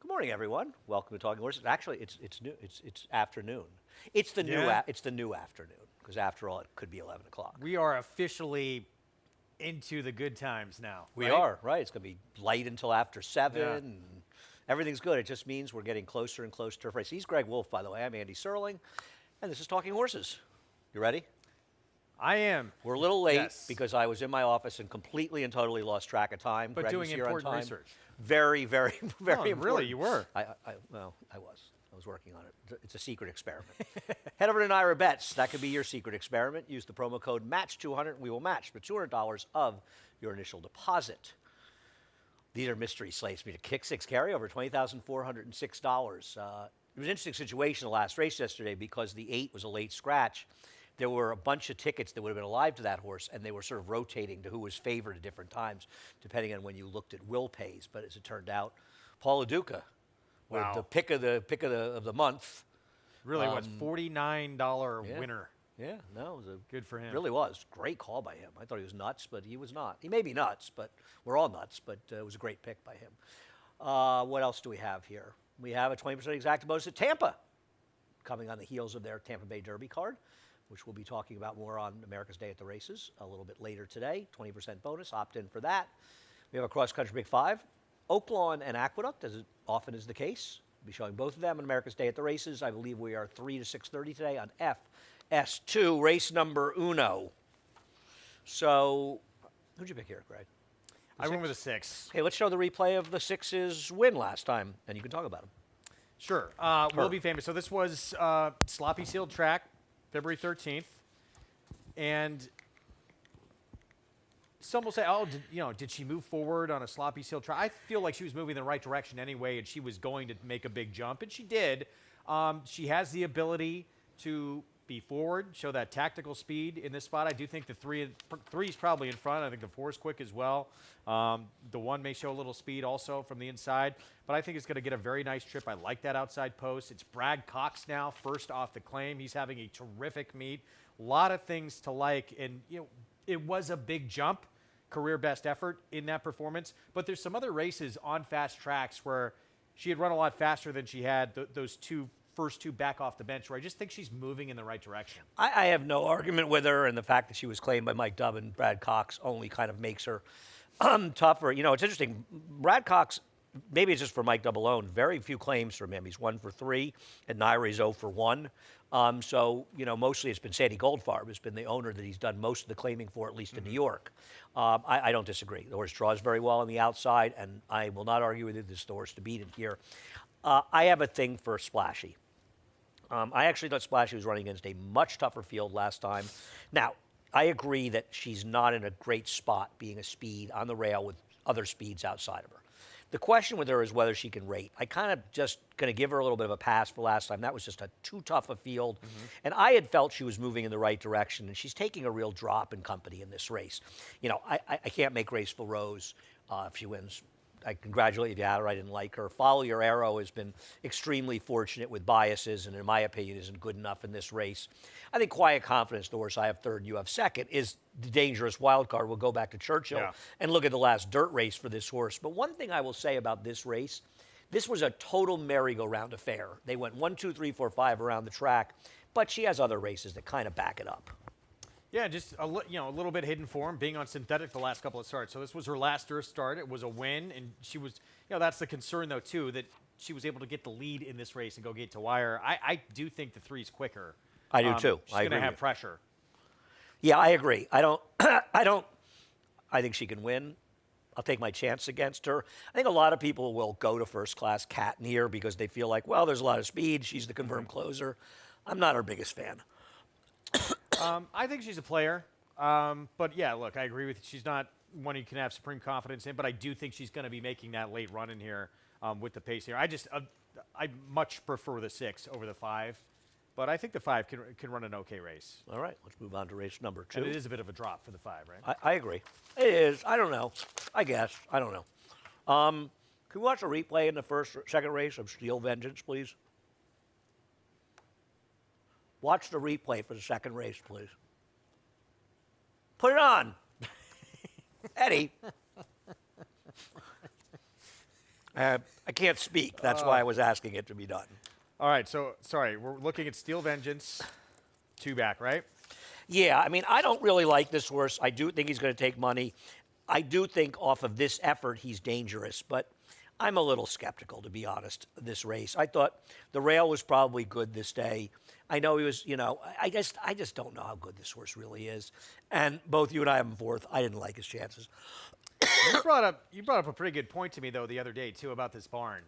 Good morning, everyone. Welcome to Talking Horses. Actually, it's new. It's afternoon. It's the new Yeah. it's the new afternoon because after all, it could be 11 o'clock. We are officially into the good times now. We right? are right. It's going to be light until after 7, Yeah. and everything's good. It just means we're getting closer and closer to race. He's Greg Wolf, by the way. I'm Andy Serling, and this is Talking Horses. You ready? I am. We're a little late Yes. because I was in my office and completely and totally lost track of time. But Greg doing was here on important time. research. Very, very, very Oh, really? important. You were? I was working on it. It's a secret experiment. Head over to Naira Bets. That could be your secret experiment. Use the promo code MATCH200 and we will match the $200 of your initial deposit. These are mystery slates. Meet a kick six carry over $20,406. It was an interesting situation the last race yesterday because the 8 was a late scratch. There were a bunch of tickets that would have been alive to that horse, and they were sort of rotating to who was favored at different times, depending on when you looked at will pays. But as it turned out, Paul LaDuca, with Wow. the pick of the month. Really was $49 yeah. winner. Yeah, no, it was Good for him. Really was great call by him. I thought he was nuts, but he was not. He may be nuts, but we're all nuts. But it was a great pick by him. What else do we have here? We have a 20% exact bonus at Tampa, coming on the heels of their Tampa Bay Derby card, which we'll be talking about more on America's Day at the Races a little bit later today. 20% bonus, opt in for that. We have a cross-country Big Five. Oaklawn and Aqueduct, as it often is the case. We'll be showing both of them on America's Day at the Races. I believe we are 3 to 6:30 today on FS2, race number uno. So, who'd you pick here, Greg? I went with a 6. Okay, let's show the replay of the 6's win last time, and you can talk about him. Sure. Will be famous. So this was Sloppy Sealed Track, February 13th. And some will say, oh, did she move forward on a sloppy sealed track? I feel like she was moving in the right direction anyway, and she was going to make a big jump, and she did. She has the ability to be forward, show that tactical speed in this spot. I do think the three is probably in front. I think the 4 is quick as well. The 1 may show a little speed also from the inside, but I think it's going to get a very nice trip. I like that outside post. It's Brad Cox now, first off the claim. He's having a terrific meet. A lot of things to like, and it was a big jump, career best effort in that performance. But there's some other races on fast tracks where she had run a lot faster than she had those first two back off the bench, where I just think she's moving in the right direction. I have no argument with her, and the fact that she was claimed by Mike Dubb and Brad Cox only kind of makes her tougher. It's interesting. Brad Cox, maybe it's just for Mike Dubb alone, very few claims from him. He's 1 for 3, and Naira is 0 for 1. So, mostly it's been Sandy Goldfarb has been the owner that he's done most of the claiming for, at least in New York. I don't disagree. The horse draws very well on the outside, and I will not argue with you. This is the horse to beat in here. I have a thing for Splashy. I actually thought Splashy was running against a much tougher field last time. Now, I agree that she's not in a great spot being a speed on the rail with other speeds outside of her. The question with her is whether she can rate. I kind of just going to give her a little bit of a pass for last time. That was just too tough a field. And I had felt she was moving in the right direction, and she's taking a real drop in company in this race. I can't make Graceful Rose if she wins. I congratulate you if you had her. I didn't like her. Follow Your Arrow has been extremely fortunate with biases, and in my opinion, isn't good enough in this race. I think Quiet Confidence, the horse I have third and you have second, is the dangerous wild card. We'll go back to Churchill and look at the last dirt race for this horse. But one thing I will say about this race, this was a total merry-go-round affair. They went 1, 2, 3, 4, 5 around the track, but she has other races that kind of back it up. Yeah, just a little bit hidden form, being on synthetic the last couple of starts. So this was her last dirt start. It was a win, and she was, that's the concern though too, that she was able to get the lead in this race and go gate to wire. I do think the 3's quicker. I do too. She's going to have pressure. Yeah, I agree. I think she can win. I'll take my chance against her. I think a lot of people will go to first class Cat in here because they feel like, well, there's a lot of speed. She's the confirmed closer. I'm not her biggest fan. I think she's a player. But yeah, look, I agree with you. She's not one you can have supreme confidence in, but I do think she's going to be making that late run in here with the pace here. I much prefer the 6 over the 5, but I think the 5 can run an okay race. All right, let's move on to race number 2. And it is a bit of a drop for the 5, right? I agree. It is. I don't know. I guess. I don't know. Can we watch a replay in the second race of Steel Vengeance, please? Watch the replay for the second race, please. Put it on. Eddie. I can't speak. That's why I was asking it to be done. All right, so sorry, we're looking at Steel Vengeance, 2 back, right? Yeah, I mean, I don't really like this horse. I do think he's going to take money. I do think off of this effort he's dangerous, but I'm a little skeptical, to be honest, this race. I thought the rail was probably good this day. I know he was, I just don't know how good this horse really is. And both you and I have him fourth. I didn't like his chances. You brought up a pretty good point to me though the other day too about this barn.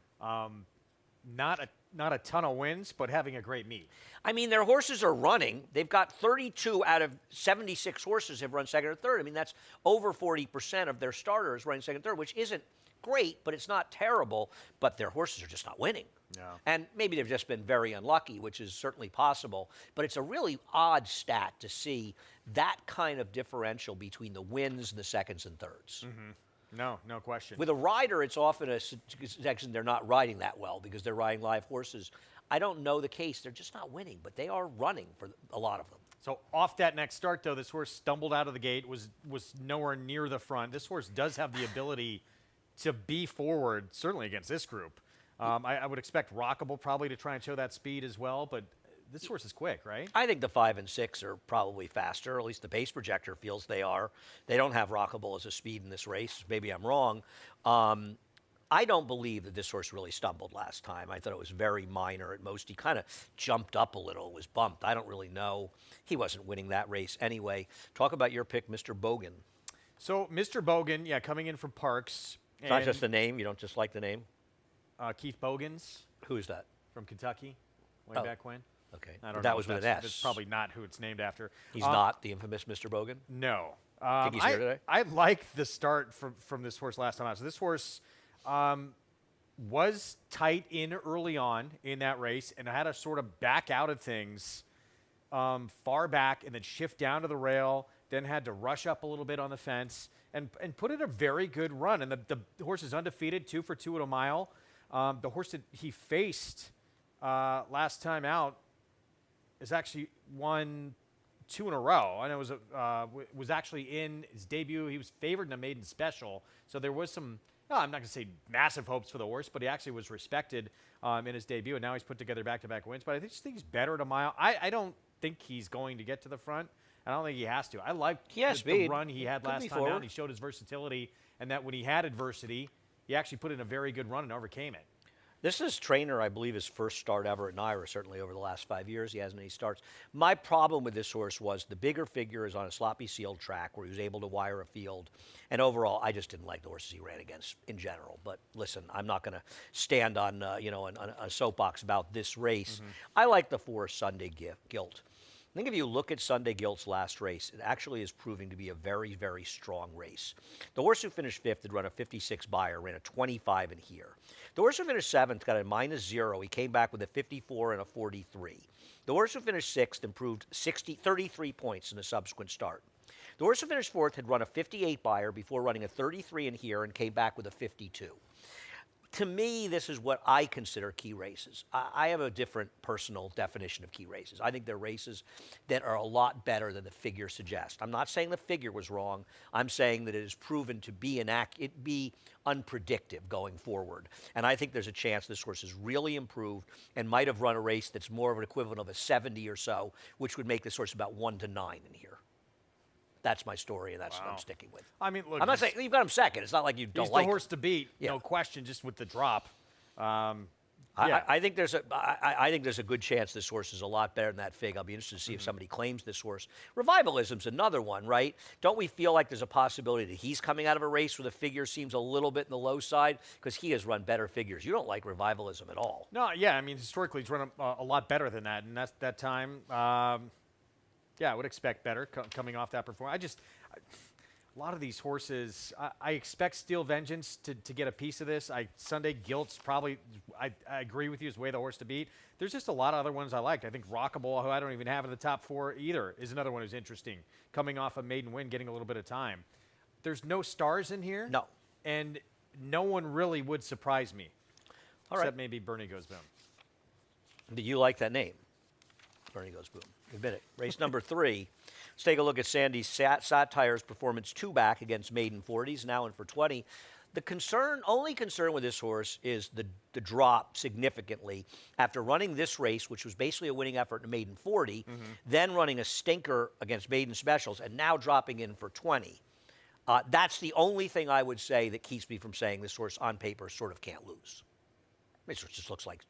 Not a ton of wins, but having a great meet. I mean, their horses are running. They've got 32 out of 76 horses have run second or third. I mean, that's over 40% of their starters running second or third, which isn't great, but it's not terrible. But their horses are just not winning. No. And maybe they've just been very unlucky, which is certainly possible. But it's a really odd stat to see that kind of differential between the wins and the seconds and thirds. No question. With a rider, it's often a section they're not riding that well because they're riding live horses. I don't know the case. They're just not winning, but they are running for a lot of them. So off that next start, though, this horse stumbled out of the gate, was nowhere near the front. This horse does have the ability to be forward, certainly against this group. I would expect Rockable probably to try and show that speed as well, but this horse is quick, right? I think the 5 and 6 are probably faster, or at least the pace projector feels they are. They don't have Rockable as a speed in this race. Maybe I'm wrong. I don't believe that this horse really stumbled last time. I thought it was very minor at most. He kind of jumped up a little, was bumped. I don't really know. He wasn't winning that race anyway. Talk about your pick, Mr. Bogan. So Mr. Bogan, yeah, coming in from Parks. It's not just the name. You don't just like the name? Keith Bogans. Who's that? From Kentucky, way back when. Okay. I don't know that if was with an that's S. probably not who it's named after. He's not the infamous Mr. Bogan? No. Think he's here today? I like the start from this horse last time out. So this horse was tight in early on in that race and had to sort of back out of things far back and then shift down to the rail, then had to rush up a little bit on the fence and put in a very good run. And the horse is undefeated, 2 for 2 at a mile. The horse that he faced last time out is actually won 2 in a row. I know it was actually in his debut. He was favored in a maiden special. So there was some, I'm not going to say massive hopes for the horse, but he actually was respected in his debut. And now he's put together back-to-back wins. But I just think he's better at a mile. I don't think he's going to get to the front. I don't think he has to. I like the run he had last time out. He showed his versatility, and that when he had adversity, he actually put in a very good run and overcame it. This is trainer, I believe, his first start ever at Naira, certainly over the last 5 years. He hasn't any starts. My problem with this horse was the bigger figure is on a sloppy sealed track where he was able to wire a field. And overall, I just didn't like the horses he ran against in general. But listen, I'm not going to stand on, on a soapbox about this race. I like the 4 Sunday Gilt. I think if you look at Sunday Gilt's last race, it actually is proving to be a very, very strong race. The horse who finished 5th had run a 56 buyer, ran a 25 in here. The horse who finished 7th got a -0. He came back with a 54 and a 43. The horse who finished 6th improved 33 points in the subsequent start. The horse who finished 4th had run a 58 buyer before running a 33 in here and came back with a 52. To me, this is what I consider key races. I have a different personal definition of key races. I think they're races that are a lot better than the figure suggests. I'm not saying the figure was wrong. I'm saying that it is proven to be unpredictable going forward. And I think there's a chance this horse has really improved and might have run a race that's more of an equivalent of a 70 or so, which would make this horse about 1 to 9 in here. That's my story, and that's what I'm sticking with. I mean, look, I'm not saying you've got him second. It's not like you don't he's like the horse to beat, Yeah. no question, just with the drop. Yeah. I think there's a good chance this horse is a lot better than that fig. I'll be interested to see if somebody claims this horse. Revivalism's another one, right? Don't we feel like there's a possibility that he's coming out of a race where the figure seems a little bit in the low side because he has run better figures? You don't like Revivalism at all. No, yeah, I mean, historically, he's run a lot better than that, and that's that time. Yeah, I would expect better coming off that performance. A lot of these horses, I expect Steel Vengeance to get a piece of this. Sunday Gilt's probably, I agree with you, is way the horse to beat. There's just a lot of other ones I liked. I think Rockable, who I don't even have in the top 4 either, is another one who's interesting. Coming off a maiden win, getting a little bit of time. There's no stars in here. No. And no one really would surprise me. All right. Except maybe Bernie Goes Boom. Do you like that name? Bernie Goes Boom. Admit it. Race number 3. Let's take a look at Sandy Satire's performance 2 back against Maiden 40s, now in for 20. Only concern with this horse is the drop significantly after running this race, which was basically a winning effort in maiden 40, then running a stinker against maiden specials, and now dropping in for 20. That's the only thing I would say that keeps me from saying this horse on paper sort of can't lose. This horse just looks like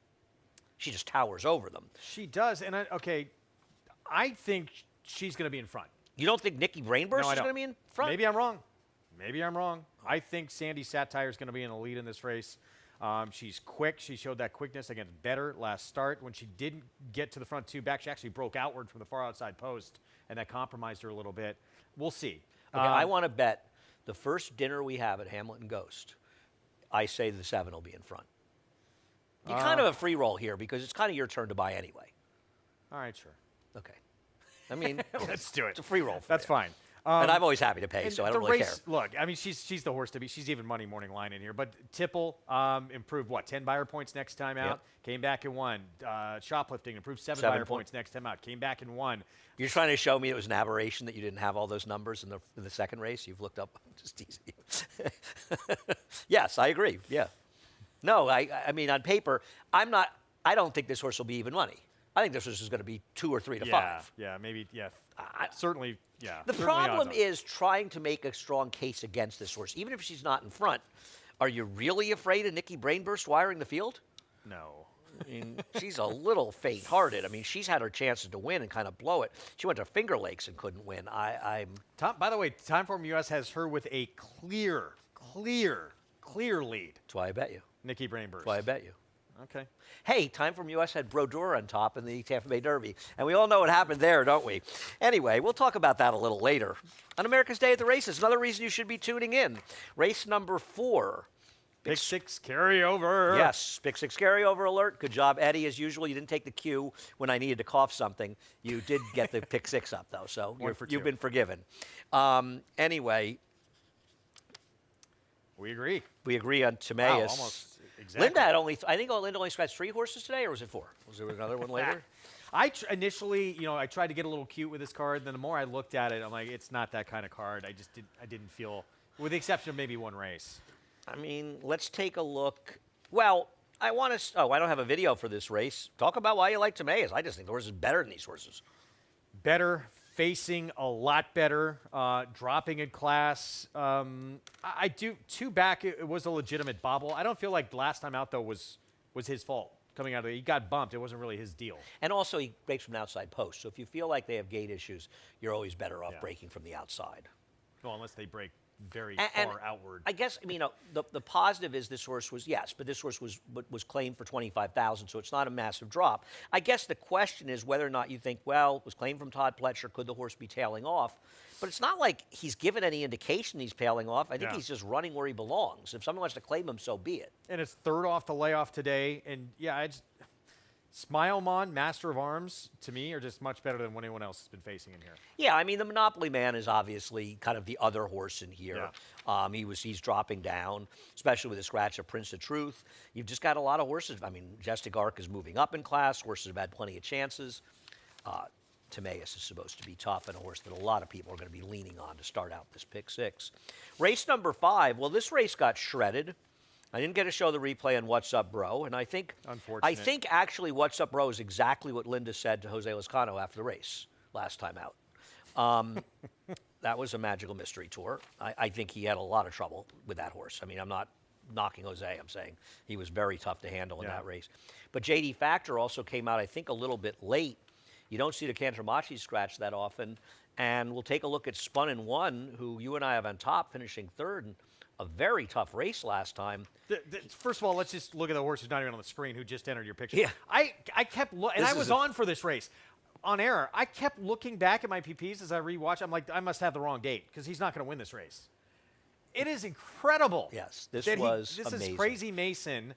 she just towers over them. She does, and I think she's going to be in front. You don't think Nikki Brainburst No, I is going don't. to be in front? Maybe I'm wrong. I think Sandy Satire is going to be in the lead in this race. She's quick. She showed that quickness against Better last start. When she didn't get to the front two back, she actually broke outward from the far outside post, and that compromised her a little bit. We'll see. Okay, I want to bet the first dinner we have at Hamilton Ghost, I say the 7 will be in front. You're kind of a free roll here because it's kind of your turn to buy anyway. All right, sure. Okay. I mean, Let's do it. It's a free roll. That's fine. And I'm always happy to pay, so I don't really care. Look, I mean, she's the horse to be. She's even money morning line in here. But Tipple improved, 10 buyer points next time out. Yep. Came back and won. Shoplifting improved 7 7 buyer points next time out. Came back and won. You're trying to show me it was an aberration that you didn't have all those numbers in the second race? You've looked up. Just teasing you. Yes, I agree. Yeah. No, I mean, on paper, I don't think this horse will be even money. I think this horse is going to be 2 or 3 to 5. Yeah, maybe, yeah. Certainly, yeah. The certainly problem odds on. is trying to make a strong case against this horse, even if she's not in front. Are you really afraid of Nikki Brainburst wiring the field? No. I mean, she's a little faint-hearted. I mean, she's had her chances to win and kind of blow it. She went to Finger Lakes and couldn't win. By the way, Timeform US has her with a clear lead. That's why I bet you. Nikki Brainburst. That's why I bet you. Okay. Hey, Timeform US had Brodeur on top in the Tampa Bay Derby. And we all know what happened there, don't we? Anyway, we'll talk about that a little later. On America's Day at the Races, another reason you should be tuning in. Race number 4. Pick 6 carryover. Yes, Pick 6 carryover alert. Good job, Eddie. As usual, you didn't take the cue when I needed to cough something. You did get the Pick 6 up, though, so you've been forgiven. Anyway. We agree. We agree on Timaeus. Wow, almost exactly. Linda had Linda only scratched 3 horses today, or was it 4? Was there another one later? Initially, I tried to get a little cute with this card. Then the more I looked at it, I'm like, it's not that kind of card. I didn't feel, with the exception of maybe one race. I mean, let's take a look. Well, I don't have a video for this race. Talk about why you like Timaeus. I just think the horse is better than these horses. Better, facing a lot better, dropping in class. I do 2 back. It was a legitimate bobble. I don't feel like last time out though was his fault coming out of it. He got bumped. It wasn't really his deal. And also he breaks from an outside post. So if you feel like they have gate issues, you're always better off breaking from the outside. Well, unless they break very and far outward. I guess the positive is this horse was but this horse was claimed for 25,000, so it's not a massive drop. I guess the question is whether or not you think, well, it was claimed from Todd Pletcher, could the horse be tailing off? But it's not like he's given any indication he's tailing off. I think he's just running where he belongs. If someone wants to claim him, so be it. And it's 3rd off the layoff today, and Smilemon, Master of Arms, to me, are just much better than what anyone else has been facing in here. Yeah, I mean, the Monopoly Man is obviously kind of the other horse in here. Yeah. He's dropping down, especially with the scratch of Prince of Truth. You've just got a lot of horses. I mean, Majestic Arc is moving up in class. Horses have had plenty of chances. Timaeus is supposed to be tough and a horse that a lot of people are going to be leaning on to start out this Pick 6. Race number 5. Well, this race got shredded. I didn't get to show the replay on What's Up, Bro, and I think actually What's Up, Bro is exactly what Linda said to Jose Lezcano after the race last time out. That was a magical mystery tour. I think he had a lot of trouble with that horse. I mean, I'm not knocking Jose. I'm saying he was very tough to handle in that race. But J.D. Factor also came out, I think, a little bit late. You don't see the Cantermachi scratch that often. And we'll take a look at Spun in One, who you and I have on top, finishing 3rd. And a very tough race last time. First of all, let's just look at the horse who's not even on the screen who just entered your picture. Yeah. I kept looking, and I was on for this race. On air, I kept looking back at my PPs as I rewatched. I'm like, I must have the wrong date because he's not going to win this race. It is incredible. Yes, this was This amazing. is Crazy Mason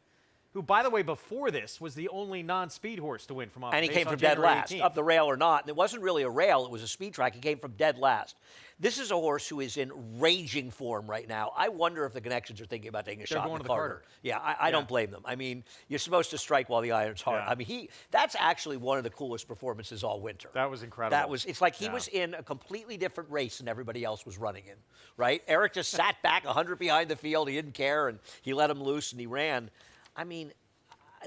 who, by the way, before this was the only non-speed horse to win from off And the he pace came on from dead January last, 18th. up the rail or not. And it wasn't really a rail, it was a speed track. He came from dead last. This is a horse who is in raging form right now. I wonder if the connections are thinking about taking a shot going in to the the Carter. Carter. Yeah, I don't blame them. I mean, you're supposed to strike while the iron's hot. Yeah. I mean, that's actually one of the coolest performances all winter. That was incredible. It's like he was in a completely different race than everybody else was running in, right? Eric just sat back 100 behind the field. He didn't care, and he let him loose, and he ran. I mean,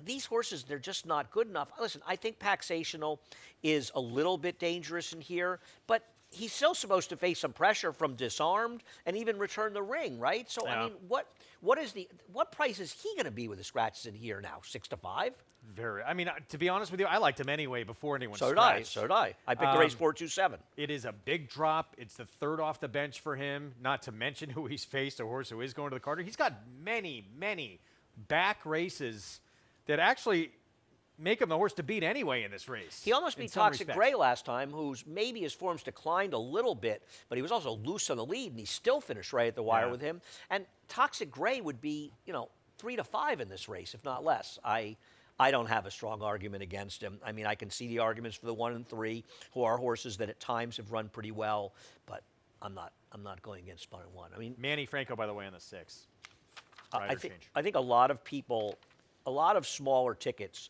these horses, they're just not good enough. Listen, I think Paxational is a little bit dangerous in here, but he's still supposed to face some pressure from Disarmed and even return the ring, right? So, I mean, what price is he going to be with the scratches in here now? 6 to 5? Very. I mean, to be honest with you, I liked him anyway before anyone So scratched. did I. I picked the race 427. It is a big drop. It's the third off the bench for him, not to mention who he's faced, a horse who is going to the Carter. He's got many, many back races that actually make him the horse to beat anyway in this race. He almost in beat some Toxic respects. Gray last time, whose maybe his form's declined a little bit, but he was also loose on the lead, and he still finished right at the wire Yeah. with him. And Toxic Gray would be, 3 to 5 in this race, if not less. I don't have a strong argument against him. I mean, I can see the arguments for the 1 and 3, who are horses that at times have run pretty well, but I'm not going against Spun and 1. I mean, Manny Franco, by the way, on the 6. I think a lot of people, a lot of smaller tickets,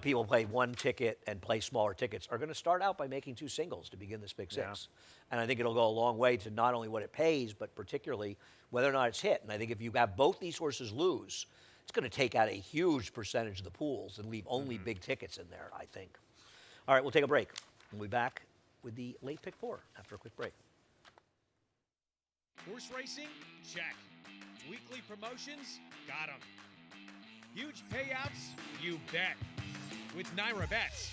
people play one ticket and play smaller tickets, are going to start out by making 2 singles to begin this Big Six. And I think it'll go a long way to not only what it pays, but particularly whether or not it's hit. And I think if you have both these horses lose, it's going to take out a huge percentage of the pools and leave only big tickets in there, I think. All right, we'll take a break. We'll be back with the late pick 4 after a quick break. Horse racing? Check. Weekly promotions? Got 'em. Huge payouts? You bet. With Naira Bets.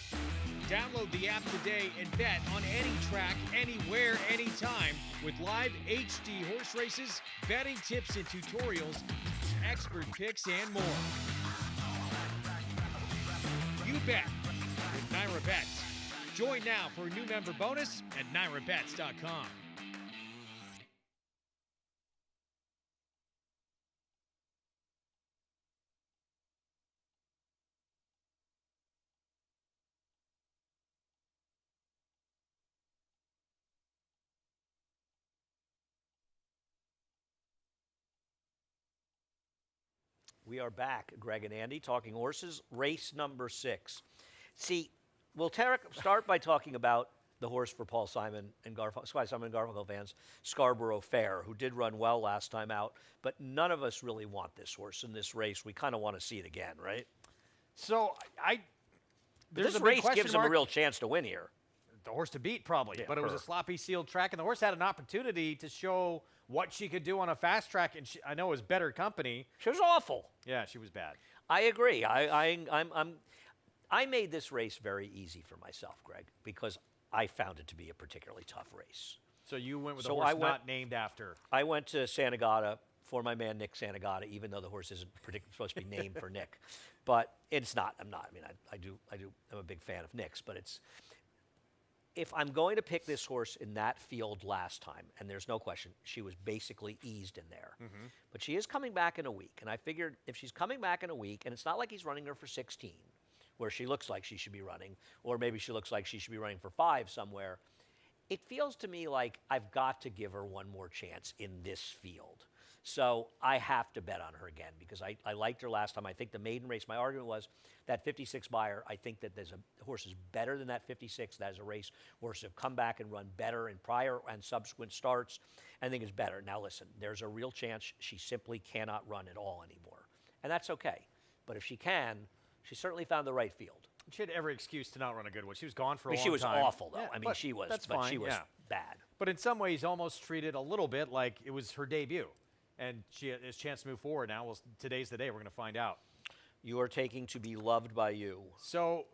Download the app today and bet on any track, anywhere, anytime with live HD horse races, betting tips and tutorials, expert picks, and more. You bet with Naira Bets. Join now for a new member bonus at NairaBets.com. We are back, Greg and Andy, talking horses, race number 6. See, we'll start by talking about the horse for Paul Simon and Garfunkel fans, Scarborough Fair, who did run well last time out, but none of us really want this horse in this race. We kind of want to see it again, right? So there's This a big race question gives him a mark. real chance to win here. The horse to beat, probably. Yeah, but it was a her. sloppy sealed track, and the horse had an opportunity to show what she could do on a fast track, and I know it was better company. She was awful. Yeah, she was bad. I agree. I made this race very easy for myself, Greg, because I found it to be a particularly tough race. So you went with a So horse I went- not named after. I went to Santagata for my man Nick Santagata, even though the horse isn't supposed to be named for Nick, but it's not. I'm not. I mean, I'm a big fan of Nick's, but if I'm going to pick this horse in that field last time, and there's no question, she was basically eased in there. But she is coming back in a week, and I figured if she's coming back in a week, and it's not like he's running her for 16, where she looks like she should be running, or maybe she looks like she should be running for 5 somewhere, it feels to me like I've got to give her one more chance in this field. So I have to bet on her again because I liked her last time. I think the maiden race, my argument was that 56 buyer, I think that there's a horse is better than that 56. That is a race horses have come back and run better in prior and subsequent starts. I think it's better. Now listen, there's a real chance she simply cannot run at all anymore. And that's okay. But if she can, she certainly found the right field. She had every excuse to not run a good one. She was gone for I mean, a she long was time. awful, though. Yeah, I mean, but she was, that's but fine, she was yeah. bad. But in some ways, almost treated a little bit like it was her debut. And she has a chance to move forward now. Well, today's the day. We're going to find out. You are taking To Be Loved by You. So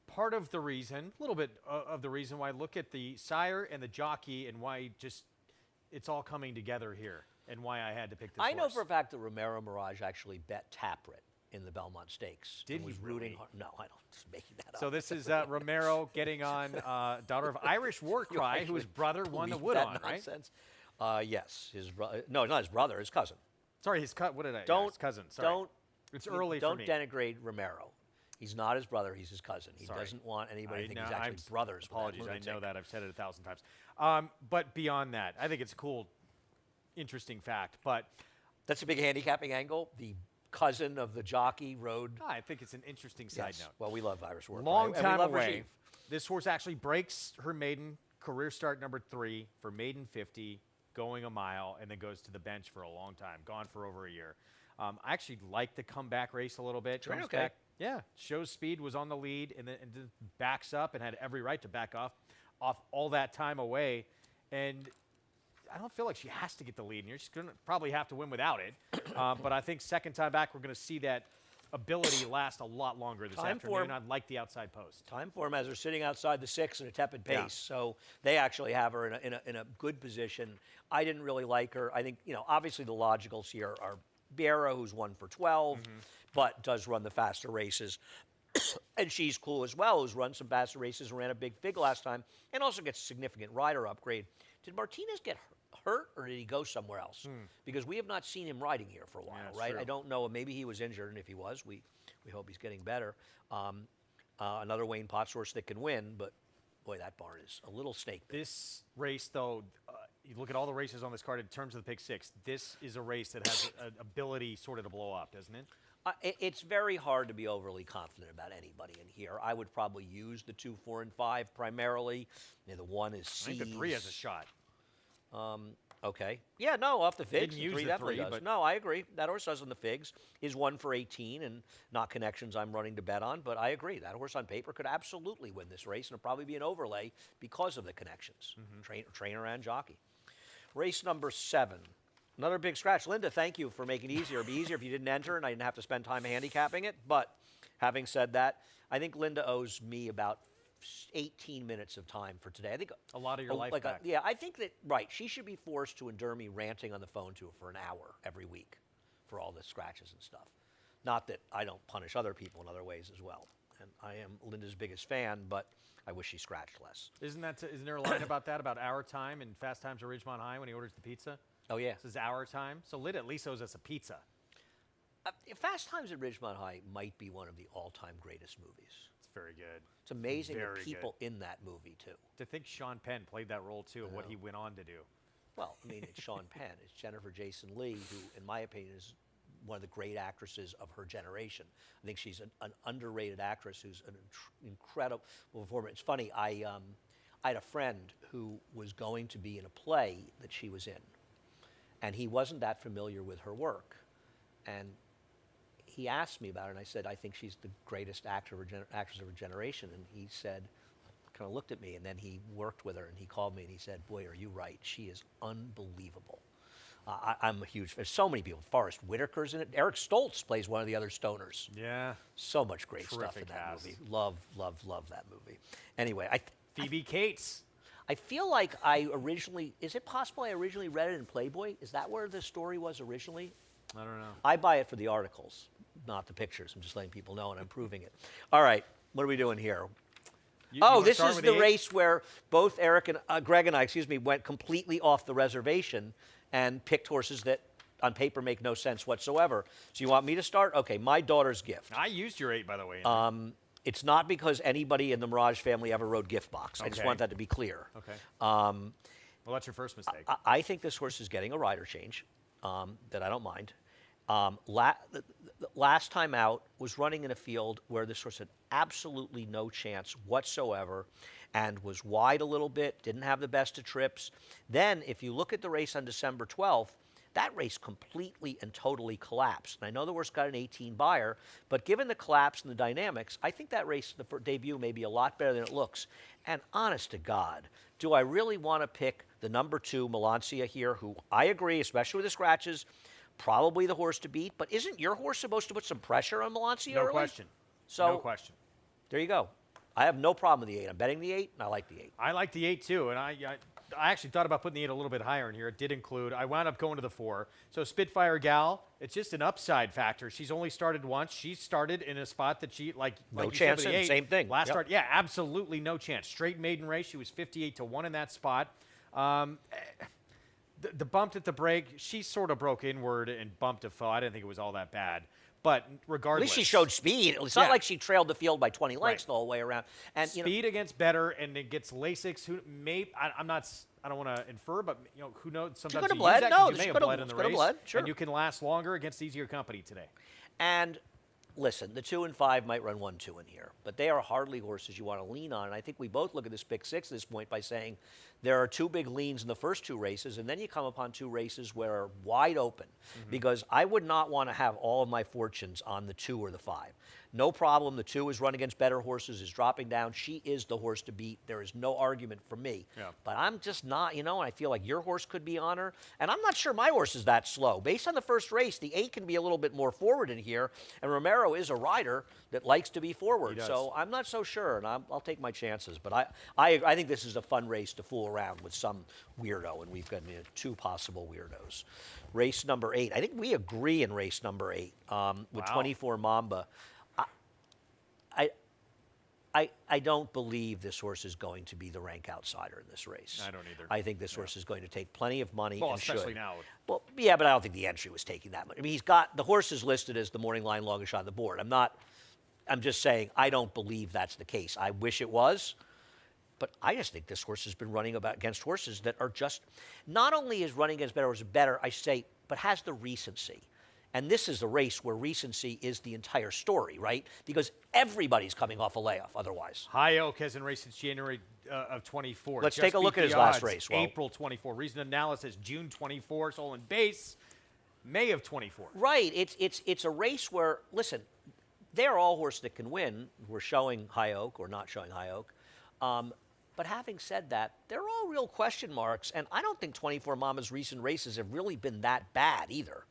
part of the reason, a little bit of the reason why I look at the sire and the jockey and why it's all coming together here and why I had to pick this I know horse. for a fact that Romero Mirage actually bet Taprit in the Belmont Stakes. Did and he was rooting really? hard. No, I don't. Just making that up. So this is Romero getting on daughter of Irish War You Cry, actually whose brother won the believe Wood that on, right? nonsense? Yes, his brother. No, not his brother. His cousin. Sorry, his cousin. What did I? Don't his cousin. Sorry. Don't It's early Don't for me. denigrate Romero. He's not his brother. He's his cousin. He Sorry. doesn't want anybody to think he's know- actually brothers. with that Apologies, I know lunatic. that. I've said it 1,000 times. But beyond that, I think it's a cool, interesting fact. But That's a big handicapping angle. The cousin of the jockey rode. I think it's an interesting side Yes. note. Well, we love Irish War. Long and we time love away. Rajiv. This horse actually breaks her maiden career start number 3 for maiden 50, going a mile, and then goes to the bench for a long time. Gone for over a year. I actually like the comeback race a little bit. Sure, Comes okay. back, yeah, shows speed, was on the lead, and then backs up and had every right to back off all that time away. And I don't feel like she has to get the lead, and you're just going to probably have to win without it. But I think second time back, we're going to see that ability last a lot longer this Time for afternoon. I like the outside post. Time for him as they're sitting outside the 6 in a tepid pace. Yeah. So they actually have her in a good position. I didn't really like her. I think, obviously the logicals here are Biera, who's 1 for 12, but does run the faster races. And she's cool as well, who's run some faster races and ran a big fig last time, and also gets a significant rider upgrade. Did Martinez get hurt, or did he go somewhere else? Because we have not seen him riding here for a while, that's right? true. I don't know. Maybe he was injured, and if he was, we hope he's getting better. Another Wayne Potts horse that can win, but boy, that barn is a little snake bit. This race, though, you look at all the races on this card in terms of the pick 6. This is a race that has an ability sort of to blow up, doesn't it? It's very hard to be overly confident about anybody in here. I would probably use the 2, 4, and 5 primarily. The 1 is I Seas. think the 3 has a shot. Okay. Yeah, no, off the figs. Didn't use the 3 the definitely 3, does. but- No, I agree. That horse does on the figs. Is 1 for 18 and not connections I'm running to bet on, but I agree. That horse on paper could absolutely win this race and it'll probably be an overlay because of the connections. Trainer and jockey. Race number 7. Another big scratch. Linda, thank you for making it easier. It'd be easier if you didn't enter and I didn't have to spend time handicapping it. But having said that, I think Linda owes me about 18 minutes of time for today. I think A lot of your life like back. yeah, I think that she should be forced to endure me ranting on the phone to her for an hour every week for all the scratches and stuff. Not that I don't punish other people in other ways as well. And I am Linda's biggest fan, but I wish she scratched less. Isn't there a line about that, about our time in Fast Times at Ridgemont High when he orders the pizza? Oh yeah. This is our time. So Lid at least owes us a pizza. Fast Times at Ridgemont High might be one of the all-time greatest movies. It's very good. It's amazing Very the people in that movie too. To think Sean Penn played that role too, and what he went on to do. Well, I mean, it's Sean Penn. It's Jennifer Jason Leigh, who, in my opinion, is one of the great actresses of her generation. I think she's an underrated actress who's an incredible performer. It's funny, I had a friend who was going to be in a play that she was in, and he wasn't that familiar with her work. And he asked me about her, and I said, I think she's the greatest actress of her generation. And he said, kind of looked at me, and then he worked with her, and he called me, and he said, boy, are you right. She is unbelievable. I'm a huge fan. So many people. Forrest Whitaker's in it. Eric Stoltz plays one of the other stoners. Yeah. So much great stuff in Terrific that cast. movie. Love that movie. Anyway, Phoebe Cates. I feel like is it possible I originally read it in Playboy? Is that where the story was originally? I don't know. I buy it for the articles, not the pictures. I'm just letting people know, and I'm proving it. All right, what are we doing here? You Oh, wanna this start is with the eight? race where both Eric and Greg and I, went completely off the reservation and picked horses that on paper make no sense whatsoever. So you want me to start? Okay, my daughter's gift. I used your 8, by the way. in It's not because anybody in the Mirage family ever rode Gift Box. I just Okay. want that to be clear. there. Okay. Well, that's your first mistake. I think this horse is getting a rider change that I don't mind. Last time out was running in a field where this horse had absolutely no chance whatsoever and was wide a little bit, didn't have the best of trips. Then, if you look at the race on December 12th, that race completely and totally collapsed. And I know the horse got an 18 buyer, but given the collapse and the dynamics, I think that race, the debut, may be a lot better than it looks. And honest to God, do I really want to pick the number 2, Melancia here, who I agree, especially with the scratches, probably the horse to beat, but isn't your horse supposed to put some pressure on Melancia no early? question. So no question. there you go. I have no problem with the 8. I'm betting the 8, and I like the 8. I like the 8 too, and I actually thought about putting the 8 a little bit higher in here. It did include. I wound up going to the 4. So Spitfire Gal, it's just an upside factor. She's only started once. She started in a spot that she like No you said chance with the in, 8, same thing. Last Yep. start, yeah, absolutely no chance. Straight maiden race. She was 58-1 in that spot. The bump at the break, she sort of broke inward and bumped a foot. I didn't think it was all that bad. But At regardless, least she showed speed. It's not Yeah. like she trailed the field by 20 lengths Right. the whole way around. And speed against better, and it gets Lasix. Who may I'm not. I don't want to infer, but who knows? Sometimes coulda you bled. use that 'cause No, you she may have coulda- bled in the coulda race, bled, sure. and you can last longer against easier company today. And listen, the 2 and 5 might run 1-2 in here, but they are hardly horses you want to lean on. And I think we both look at this pick 6 at this point by saying there are 2 big leans in the first 2 races, and then you come upon 2 races where are wide open. Because I would not want to have all of my fortunes on the 2 or the 5. No problem. The 2 is run against better horses, is dropping down. She is the horse to beat. There is no argument for me. Yeah. But I'm just not, and I feel like your horse could be on her. And I'm not sure my horse is that slow. Based on the first race, the 8 can be a little bit more forward in here. And Romero is a rider that likes to be forward. does. So I'm not so sure, and I'll take my chances. But I think this is a fun race to fool around with some weirdo, and we've got 2 possible weirdos. Race number 8. I think we agree in race number 8 with Wow. 24 Mamba. I don't believe this horse is going to be the rank outsider in this race. I don't either. I think this horse is going to take plenty of money. Well, and especially should. now. Well, yeah, but I don't think the entry was taking that much. I mean, the horse is listed as the morning line longest shot on the board. I'm just saying I don't believe that's the case. I wish it was. But I just think this horse has been running against horses that are just, not only is running against better horses better, I say, but has the recency. And this is a race where recency is the entire story, right? Because everybody's coming off a layoff otherwise. High Oak hasn't raced since January of 24. Let's Just take a beat look at the his last odds race, Will. April 24. Recent analysis, June 24. Stolen base, May of 24. Right. It's a race where, listen, they're all horses that can win. We're showing High Oak or not showing High Oak. But having said that, they're all real question marks. And I don't think 24 Mama's recent races have really been that bad either.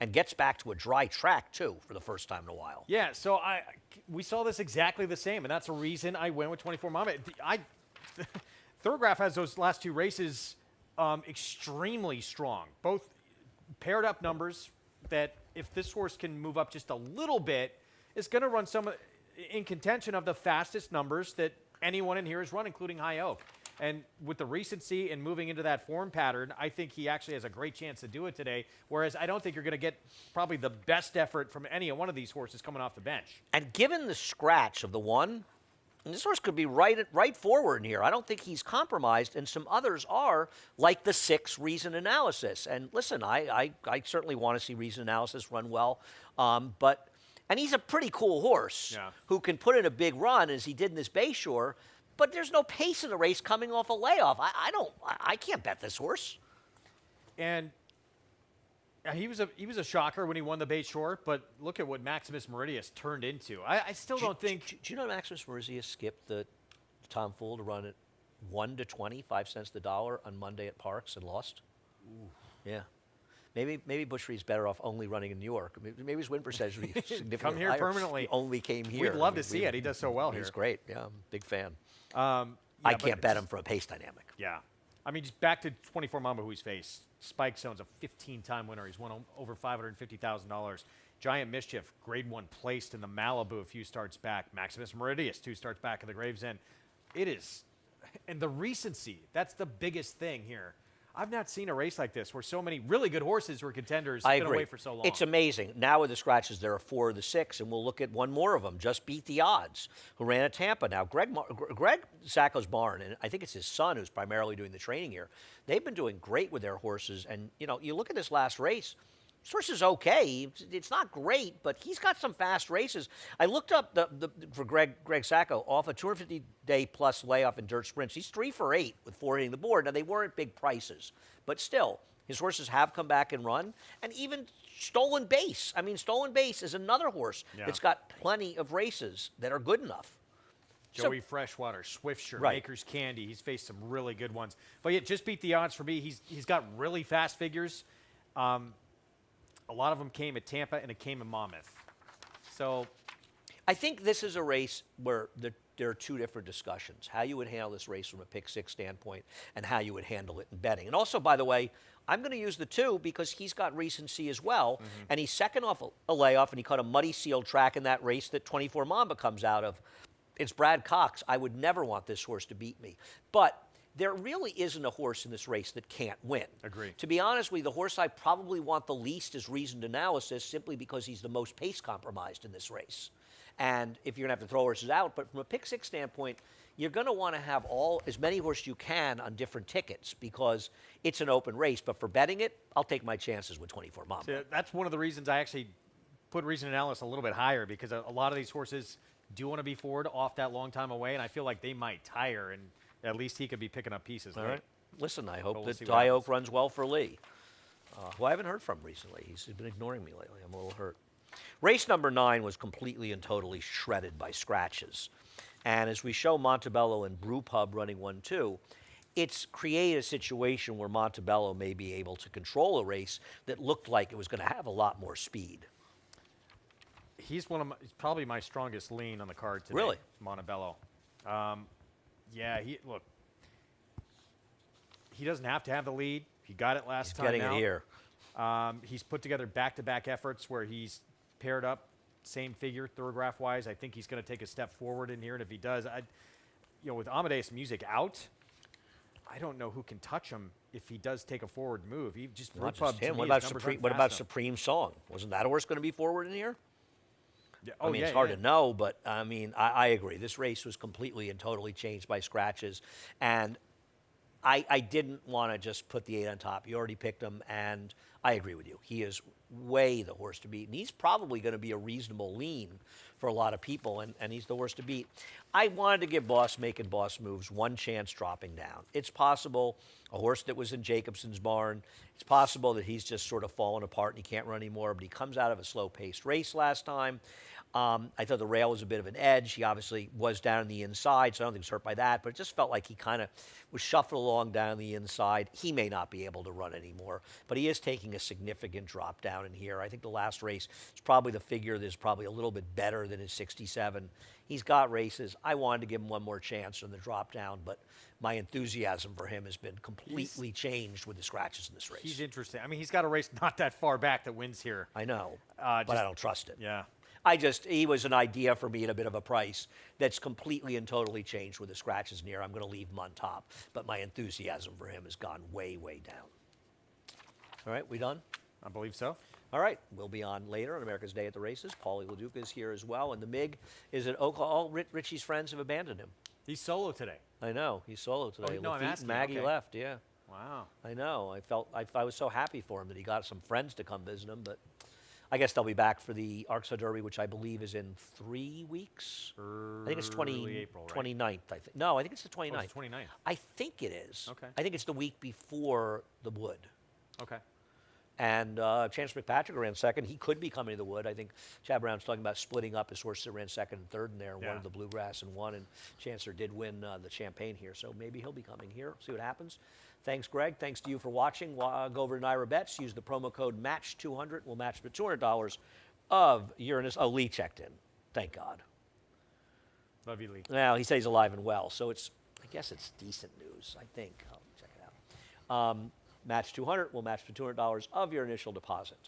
And gets back to a dry track, too, for the first time in a while. Yeah, so we saw this exactly the same, and that's the reason I went with 24 Mama. Thoroughgraph has those last 2 races extremely strong. Both paired up numbers that if this horse can move up just a little bit, is going to run some in contention of the fastest numbers that anyone in here has run, including High Oak. And with the recency and moving into that form pattern, I think he actually has a great chance to do it today. Whereas I don't think you're going to get probably the best effort from any one of these horses coming off the bench. And given the scratch of the 1, this horse could be right forward in here. I don't think he's compromised, and some others are, like the 6 Reason Analysis. And listen, I certainly want to see Reason Analysis run well, and he's a pretty cool horse who can put in a big run as he did in this Bayshore. But there's no pace in the race coming off a layoff. I can't bet this horse. And he was a shocker when he won the Bayshore, but look at what Maximus Meridius turned into. I still don't think. Do you know Maximus Meridius skipped the Tom Fool to run at 1-20, 5 cents the dollar on Monday at Parks and lost? Ooh. Yeah. Maybe Bush Reed's better off only running in New York. Maybe his win percentage would be significantly Come here higher. permanently. He only came here. We'd love to see it. He does so well here. He's great. Yeah, I'm a big fan. Yeah, I but can't bet him for a pace dynamic. Yeah. I mean, just back to 24 Mamba, who he's faced. Spike Stone's a 15-time winner. He's won over $550,000. Giant Mischief, grade 1 placed in the Malibu a few starts back. Maximus Meridius, 2 starts back in the Gravesend. It is, and the recency, that's the biggest thing here. I've not seen a race like this where so many really good horses were contenders I been agree. away for so long. It's amazing. Now with the scratches, there are 4 of the 6, and we'll look at one more of them. Just Beat the Odds, who ran at Tampa. Now, Greg Sacco's barn, and I think it's his son who's primarily doing the training here. They've been doing great with their horses, and you look at this last race. This horse is okay. It's not great, but he's got some fast races. I looked up for Greg Sacco off a 250-day plus layoff in dirt sprints. He's 3 for 8 with 4 hitting the board. Now, they weren't big prices, but still, his horses have come back and run. And even Stolen Base. I mean, Stolen Base is another horse that's got plenty of races that are good enough. Joey Freshwater, Swiftsure, Right. Maker's Candy. He's faced some really good ones. But yeah, Just Beat the Odds for me. He's got really fast figures. A lot of them came at Tampa, and it came in Monmouth. So I think this is a race where there are 2 different discussions. How you would handle this race from a pick 6 standpoint and how you would handle it in betting. And also, by the way, I'm going to use the 2 because he's got recency as well. And he's second off a layoff, and he caught a muddy sealed track in that race that 24 Mamba comes out of. It's Brad Cox. I would never want this horse to beat me. But there really isn't a horse in this race that can't win. Agree. To be honest with you, the horse I probably want the least is Reasoned Analysis, simply because he's the most pace compromised in this race. And if you're going to have to throw horses out, but from a pick six standpoint, you're going to want to have as many horses you can on different tickets because it's an open race. But for betting it, I'll take my chances with 24 Mamba. See, that's one of the reasons I actually put Reasoned Analysis a little bit higher, because a lot of these horses do want to be forward off that long time away, and I feel like they might tire, and at least he could be picking up pieces. All late. right. Listen, I hope we'll that see what Ty happens. Oak runs well for Lee, who I haven't heard from recently. He's been ignoring me lately. I'm a little hurt. Race number 9 was completely and totally shredded by scratches. And as we show Montebello and Brewpub running 1-2, it's created a situation where Montebello may be able to control a race that looked like it was going to have a lot more speed. He's he's probably my strongest lean on the card today. Really? Montebello. Yeah, look, he doesn't have to have the lead. He got it last time Getting out. it here. He's put together back-to-back efforts where he's paired up, same figure, thoroughgraph-wise. I think he's going to take a step forward in here, and if he does, with Amadeus Music out, I don't know who can touch him if he does take a forward move. He just Not Brewpub just to him. me What is about, number Supreme, one what about fast enough. Supreme Song? Wasn't that horse going to be forward in here? Yeah. I mean, it's hard to know, but I mean, I agree. This race was completely and totally changed by scratches. And I didn't want to just put the 8 on top. You already picked him, and I agree with you. He is way the horse to beat. And he's probably going to be a reasonable lean for a lot of people, and he's the horse to beat. I wanted to give Boss Making Boss Moves one chance dropping down. It's possible a horse that was in Jacobson's barn, it's possible that he's just sort of fallen apart and he can't run anymore, but he comes out of a slow-paced race last time. I thought the rail was a bit of an edge. He obviously was down the inside, so I don't think he's hurt by that, but it just felt like he kind of was shuffled along down the inside. He may not be able to run anymore, but he is taking a significant drop down in here. I think the last race is probably the figure that's probably a little bit better than his 67. He's got races. I wanted to give him one more chance on the drop down, but my enthusiasm for him has been completely changed with the scratches in this race. He's interesting. I mean, he's got a race not that far back that wins here. I know, but just- I don't trust it. Yeah. He was an idea for me at a bit of a price that's completely and totally changed with the scratches near. I'm going to leave him on top, but my enthusiasm for him has gone way, way down. All right, we done? I believe so. All right, we'll be on later on America's Day at the Races. Paulie LaDuca is here as well, and the MIG is at Oklahoma. All Richie's friends have abandoned him. He's solo today. I know, he's solo today. no, I'm Lafitte asking, and Maggie okay. left, yeah. Wow. I know. I was so happy for him that he got some friends to come visit him, but I guess they'll be back for the Arkansas Derby, which I believe is in 3 weeks. I think it's Early April, right? 29th, I think. No, I think it's the 29th. Oh, it's the 29th. I think it is. Okay. I think it's the week before the Wood. Okay. And Chance McPatrick ran second. He could be coming to the Wood. I think Chad Brown's talking about splitting up his horse that ran second and third in there, Yeah. one of the Bluegrass and one, and Chancellor did win the Champagne here, so maybe he'll be coming here. See what happens. Thanks, Greg. Thanks to you for watching. Go over to Naira Bets. Use the promo code MATCH200. We'll match for $200 of Uranus. Oh, Lee checked in. Thank God. Love you, Lee. Now, he says he's alive and well, so I guess it's decent news, I think. I'll check it out. Match 200, we'll match for $200 of your initial deposit.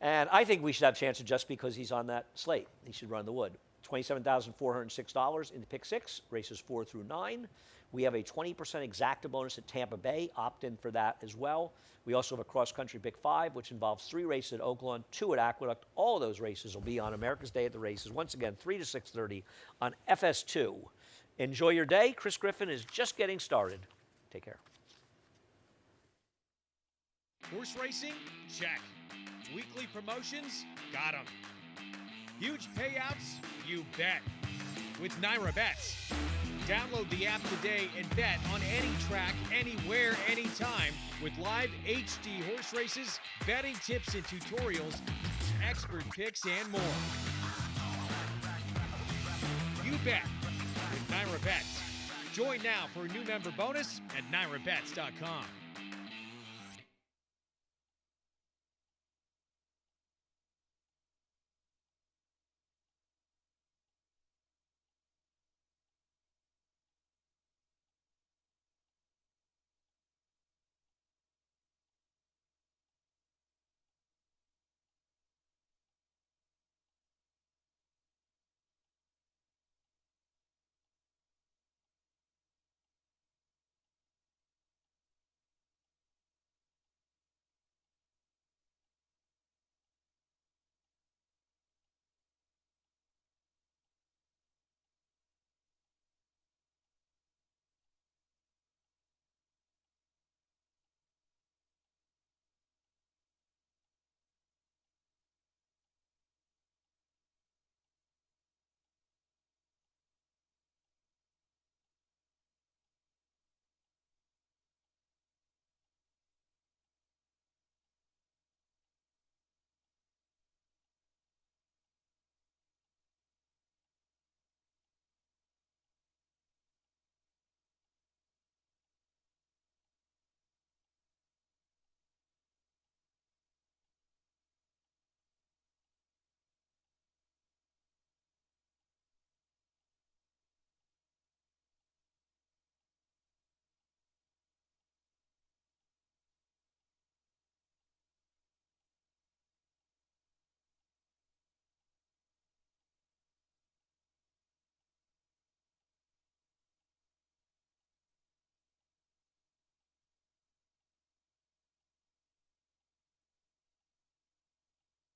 And I think we should have a chance just because he's on that slate. He should run the Wood. $27,406 in the pick 6, races 4 through 9. We have a 20% exacta bonus at Tampa Bay. Opt in for that as well. We also have a cross-country pick 5, which involves 3 races at Oaklawn, 2 at Aqueduct. All of those races will be on America's Day at the Races. Once again, 3 to 6:30 on FS2. Enjoy your day. Chris Griffin is just getting started. Take care. Horse racing? Check. Weekly promotions? Got 'em. Huge payouts? You bet. With Naira Bets. Download the app today and bet on any track, anywhere, anytime with live HD horse races, betting tips and tutorials, expert picks, and more. You bet with Naira Bets. Join now for a new member bonus at NairaBets.com.